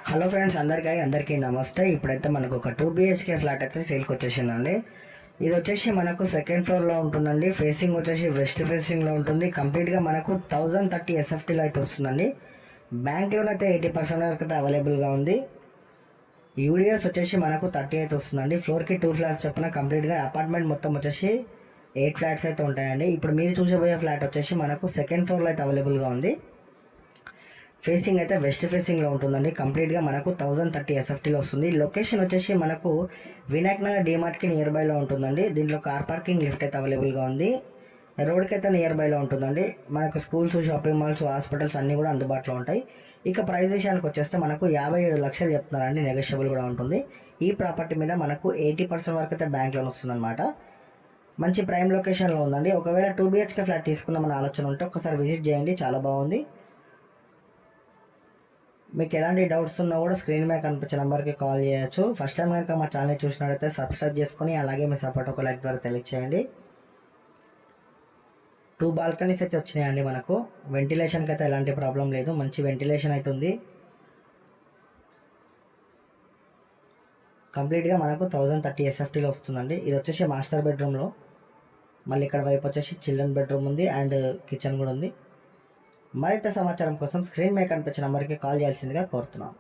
Hello friends, అందరికీ నమస్తే. ఇప్పుడైతే మనకు ఒక 2 BHK ఫ్లాట్ అయితే సేల్కి వచ్చేసిందండి. ఇది వచ్చేసి మనకు సెకండ్ ఫ్లోర్లో ఉంటుందండి. ఫేసింగ్ వచ్చేసి వెస్ట్ ఫేసింగ్లో ఉంటుంది. కంప్లీట్గా మనకు 1030 SFTలో అయితే వస్తుందండి. బ్యాంక్ లోన్ అయితే 80% వరకు అయితే అవైలబుల్గా ఉంది. యూడిఎస్ వచ్చేసి మనకు 30 అయితే వస్తుందండి. ఫ్లోర్కి 2 ఫ్లాట్స్ చొప్పున కంప్లీట్గా అపార్ట్మెంట్ మొత్తం వచ్చేసి 8 ఫ్లాట్స్ అయితే ఉంటాయండి. ఇప్పుడు మీరు చూసబోయే ఫ్లాట్ వచ్చేసి మనకు సెకండ్ ఫ్లోర్లో అయితే అవైలబుల్గా ఉంది. ఫేసింగ్ అయితే వెస్ట్ ఫేసింగ్లో ఉంటుందండి. కంప్లీట్గా మనకు 1030 SFTలో వస్తుంది. లొకేషన్ వచ్చేసి మనకు వినాయక్ నగర్ డిమార్ట్కి నియర్ బైలో ఉంటుందండి. దీంట్లో కార్ పార్కింగ్ లిఫ్ట్ అయితే అవైలబుల్గా ఉంది. రోడ్కి అయితే నియర్ బైలో ఉంటుందండి. మనకు స్కూల్స్, షాపింగ్ మాల్స్, హాస్పిటల్స్ అన్నీ కూడా అందుబాటులో ఉంటాయి. ఇక ప్రైస్ విషయానికి వచ్చేస్తే మనకు 57 లక్షలు చెప్తున్నారండి. నెగోషియబుల్ కూడా ఉంటుంది. ఈ ప్రాపర్టీ మీద మనకు 80% వరకు అయితే బ్యాంక్ లోన్ వస్తుందన్నమాట. మంచి ప్రైమ్ లొకేషన్లో ఉందండి. ఒకవేళ 2 BHK ఫ్లాట్ తీసుకుందామని ఆలోచన ఉంటే ఒకసారి విజిట్ చేయండి, చాలా బాగుంది. మీకు ఎలాంటి డౌట్స్ ఉన్నా కూడా స్క్రీన్ మీద కనిపించే నెంబర్కి కాల్ చేయొచ్చు. ఫస్ట్ టైం కనుక మా ఛానల్ చూసినట్లయితే సబ్స్క్రైబ్ చేసుకొని అలాగే మీ సపోర్ట్ ఒక లైక్ ద్వారా తెలియచేయండి. 2 బాల్కనీస్ అయితే వచ్చినాయండి. మనకు వెంటిలేషన్కి అయితే ఎలాంటి ప్రాబ్లం లేదు, మంచి వెంటిలేషన్ అయితే ఉంది. కంప్లీట్గా మనకు 1030 SFTలో వస్తుందండి. ఇది వచ్చేసి మాస్టర్ బెడ్రూమ్లో, మళ్ళీ ఇక్కడ వైపు వచ్చేసి చిల్డ్రన్ బెడ్రూమ్ ఉంది అండ్ కిచెన్ కూడా ఉంది. మరింత సమాచారం కోసం స్క్రీన్ మీద కనిపించిన నెంబర్కి కాల్ చేయాల్సిందిగా కోరుతున్నాం.